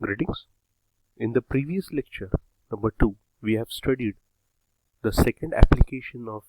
Greetings. In the previous lecture, number 2, we have studied the second application of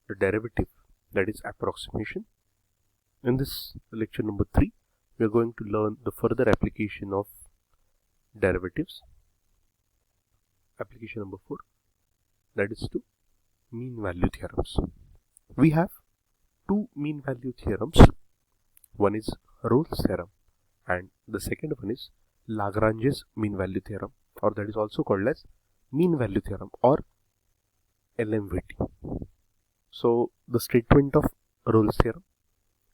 the derivative, that is approximation. In this lecture number 3, we are going to learn the further application of derivatives. Application number 4, that is to mean value theorems. We have two mean value theorems. One is Rolle's theorem and the second one is Lagrange's mean value theorem, or that is also called as mean value theorem or LMVT. So the statement of Rolle's theorem: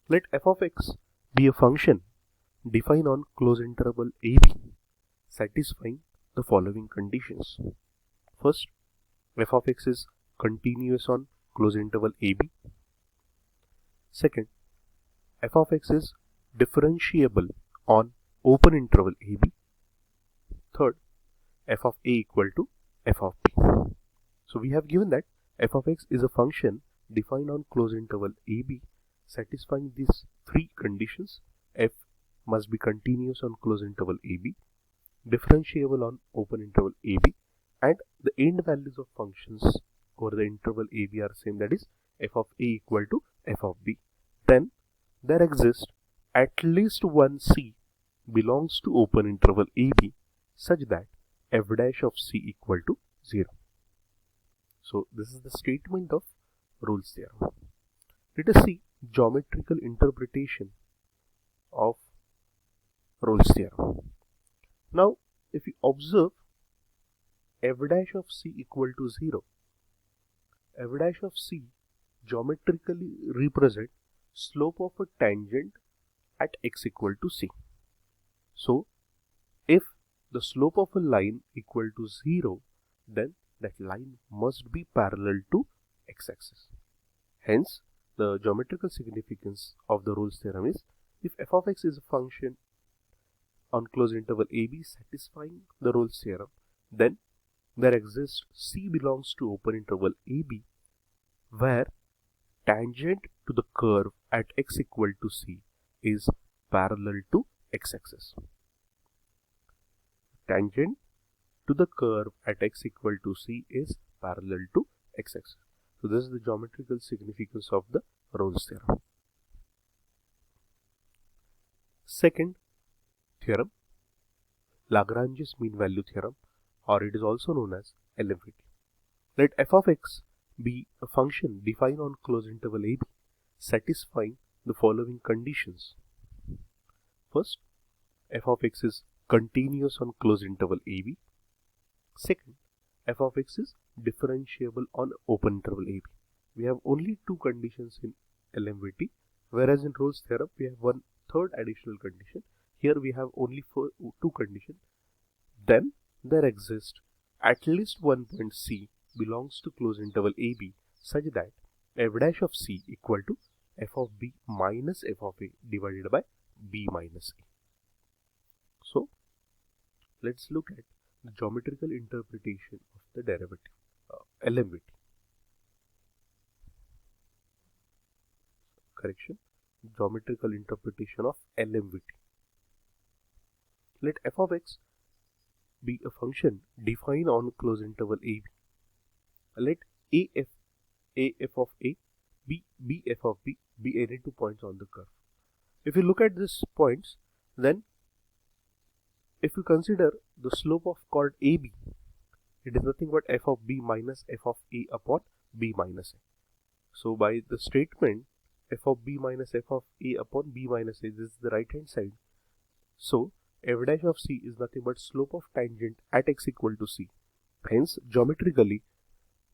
let f of x be a function defined on closed interval AB satisfying the following conditions. First, f of x is continuous on closed interval AB. Second, f of x is differentiable on open interval AB. Third, f of a equal to f of b. So we have given that f of x is a function defined on closed interval AB satisfying these three conditions: f must be continuous on closed interval AB, differentiable on open interval AB, and the end values of functions over the interval AB are same, that is f of a equal to f of b. Then there exists at least one c belongs to open interval AB such that f dash of c equal to 0. So this is the statement of Rolle's theorem. Let us see geometrical interpretation of Rolle's theorem. Now if you observe f dash of c equal to 0, f dash of c geometrically represent slope of a tangent at x equal to c. So if the slope of a line equal to 0, then that line must be parallel to x-axis. Hence, the geometrical significance of the Rolle's theorem is: if f of x is a function on closed interval AB satisfying the Rolle's theorem, then there exists c belongs to open interval AB where tangent to the curve at x equal to c is parallel to x-axis. Tangent to the curve at x equal to c is parallel to x-axis. So this is the geometrical significance of the Rolle's theorem. Second theorem, Lagrange's mean value theorem, or it is also known as LMVT. Let f of x be a function defined on closed interval AB satisfying the following conditions. First, f of x is continuous on closed interval AB. Second, f of x is differentiable on open interval AB. We have only two conditions in LMVT, whereas in Rolle's theorem we have one third additional condition. Here we have only two conditions. Then there exists at least one point c belongs to closed interval AB such that f dash of c equal to f of b minus f of a divided by b minus a. So let's look at the geometrical interpretation of the derivative, LMVT. Correction, geometrical interpretation of LMVT. Let f of x be a function defined on closed interval AB. Let af of a be bf of b be any 2 points on the curve. If you look at these points, then if you consider the slope of chord AB, it is nothing but f of b minus f of a upon b minus a. So by the statement f of b minus f of a upon b minus a, this is the right hand side. So f dash of c is nothing but slope of tangent at x equal to c. Hence, geometrically,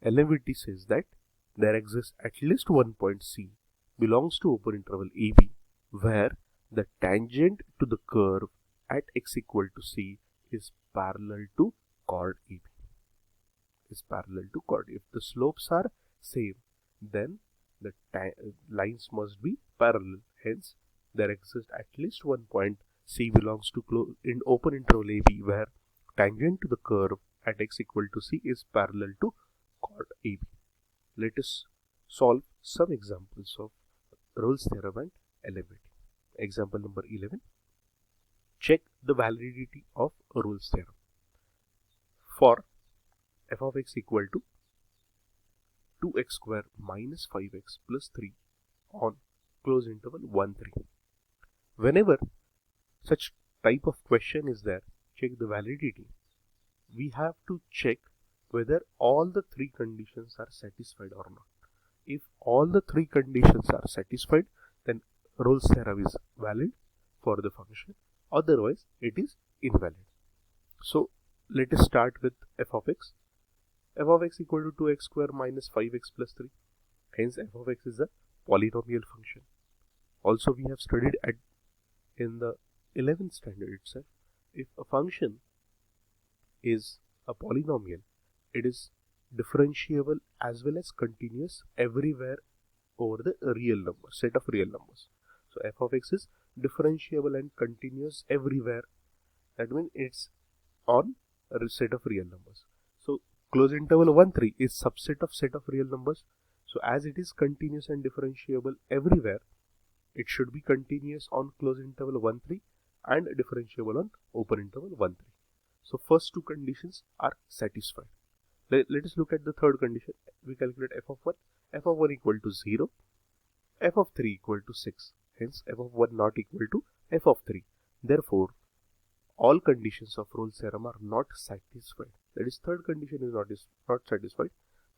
LMVT says that there exists at least one point c belongs to open interval AB where the tangent to the curve at x equal to c is parallel to chord AB. Is parallel to chord. If the slopes are same, then the lines must be parallel. Hence, there exists at least one point c belongs to in open interval AB where tangent to the curve at x equal to c is parallel to chord AB. Let us solve some examples of Rolle's theorem and LMVT. Example number 11. check the validity of Rolle's theorem. For f of x equal to 2x square minus 5x plus 3 on close interval 1, 3. Whenever such type of question is there, check the validity, we have to check whether all the three conditions are satisfied or not. If all the three conditions are satisfied, then Rolle's theorem is valid for the function, otherwise it is invalid. So let us start with f of x. F of x equal to 2x square minus 5x plus 3. Hence f of x is a polynomial function. Also we have studied in the 11th standard itself, if a function is a polynomial, it is differentiable as well as continuous everywhere over the real number, set of real numbers. So f of x is differentiable and continuous everywhere. That means it's on a set of real numbers. So close interval 1, 3 is subset of set of real numbers. So as it is continuous and differentiable everywhere, it should be continuous on close interval 1, 3 and differentiable on open interval 1, 3. So first two conditions are satisfied. Let us look at the third condition. We calculate f of 1. F of 1 equal to 0. F of 3 equal to 6. Hence f of 1 not equal to f of 3. Therefore, all conditions of Rolle's theorem are not satisfied. That is, third condition is not satisfied.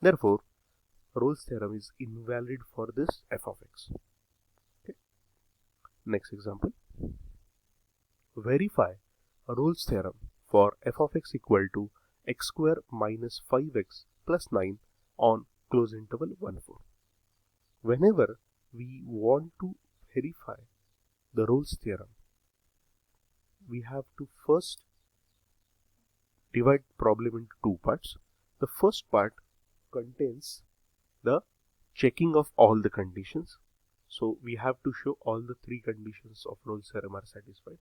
Therefore, Rolle's theorem is invalid for this f of x. Okay. Next example. Verify Rolle's theorem for f of x equal to x square minus 5x plus 9 on close interval 1, 4. Whenever we want to verify the Rolle's theorem, we have to first divide problem into two parts. The first part contains the checking of all the conditions. So we have to show all the three conditions of Rolle's theorem are satisfied.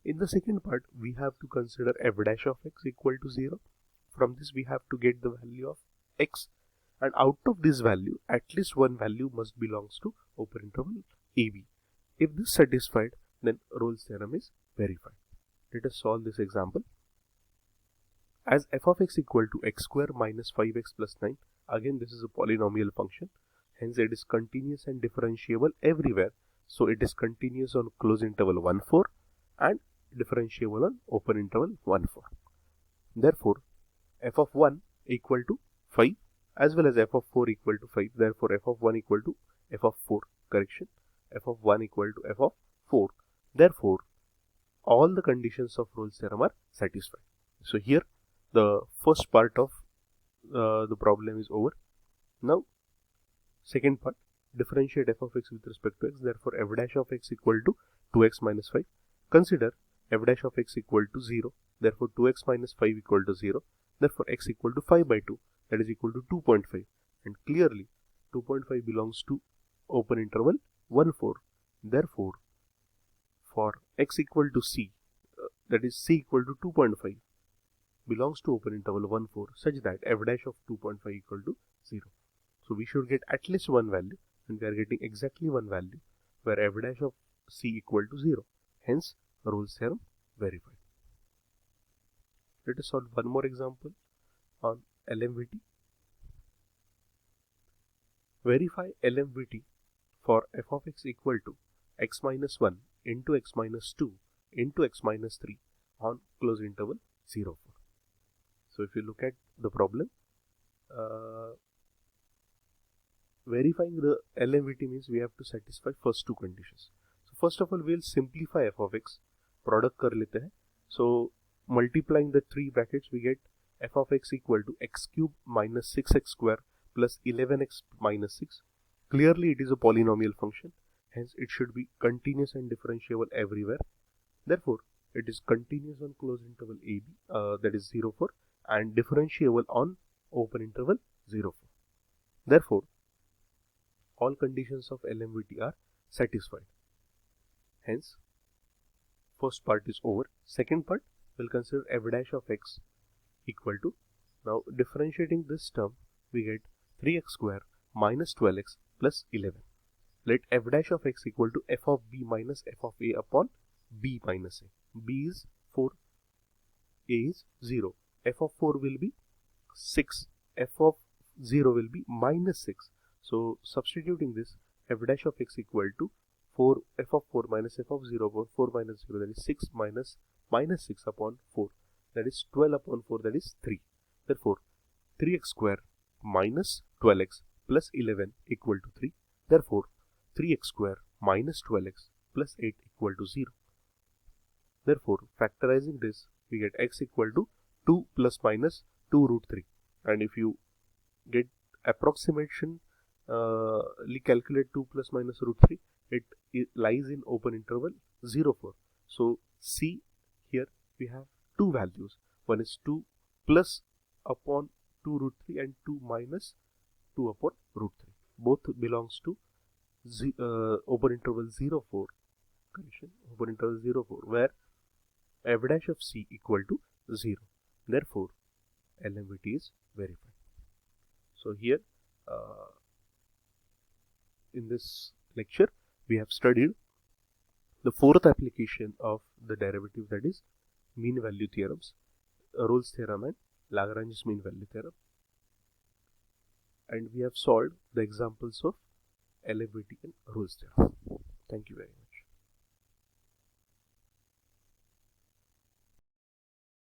In the second part, we have to consider f dash of x equal to 0. From this we have to get the value of x, and out of this value at least one value must belongs to open interval AB. If this satisfied, then Rolle's theorem is verified. Let us solve this example. As f of x equal to x square minus 5x plus 9, again this is a polynomial function, hence it is continuous and differentiable everywhere. So it is continuous on close interval 1, 4 and differentiable on open interval 1, 4. Therefore, f of 1 equal to 5 as well as f of 4 equal to 5. Therefore, f of 1 equal to f of 4. Correction. F of 1 equal to f of 4. Therefore, all the conditions of Rolle's theorem are satisfied. So here the first part of the problem is over. Now second part, differentiate f of x with respect to x. Therefore, f dash of x equal to 2x minus 5. Consider f dash of x equal to 0. Therefore, 2x minus 5 equal to 0. Therefore, x equal to 5 by 2, that is equal to 2.5. And clearly 2.5 belongs to open interval 1, 4. Therefore, for x equal to c, that is c equal to 2.5, belongs to open interval 1, 4, such that f dash of 2.5 equal to 0. So we should get at least one value, and we are getting exactly one value where f dash of c equal to 0. Hence, Rolle's theorem verified. Let us solve one more example on LMVT. Verify LMVT for f of x equal to x minus 1 into x minus 2 into x minus 3 on close interval 0, 4. So if you look at the problem, verifying the LMVT means we have to satisfy first two conditions. So first of all, we will simplify f of x. Product कर लेते हैं. So multiplying the three brackets, we get f of x equal to x cube minus 6x square plus 11x minus 6. Clearly it is a polynomial function, hence it should be continuous and differentiable everywhere. Therefore, it is continuous on closed interval AB, that is 0, 4, and differentiable on open interval 0, 4. Therefore, all conditions of LMVT are satisfied. Hence, first part is over. Second part, we'll consider f dash of x equal to, now differentiating this term, we get 3x square minus 12x plus 11. Let f dash of x equal to f of b minus f of a upon b minus a. b is 4, a is 0. f of 4 will be 6. f of 0 will be minus 6. So substituting this, f dash of x equal to 4 f of 4 minus f of 0 upon 4 minus 0, that is 6 minus 6 upon 4, that is 12 upon 4, that is 3. Therefore 3x square minus 12x plus 11 equal to 3. Therefore 3x square minus 12x plus 8 equal to 0. Therefore factorizing this, we get x equal to 2 plus minus 2 root 3. And if you get approximation, calculate 2 plus minus root 3, it lies in open interval 0, 4. So see, here we have two values. One is 2 plus upon 2 root 3 and 2 minus 2 upon root 3. Both belongs to open interval 0, 4. Correction, open interval 0, 4, where f dash of c equal to 0. Therefore LMVT is verified. So here in this lecture we have studied the fourth application of the derivative, that is mean value theorems, Rolle's theorem and Lagrange's mean value theorem, and we have solved the examples of LMVT and Rolle's theorem. Thank you very much.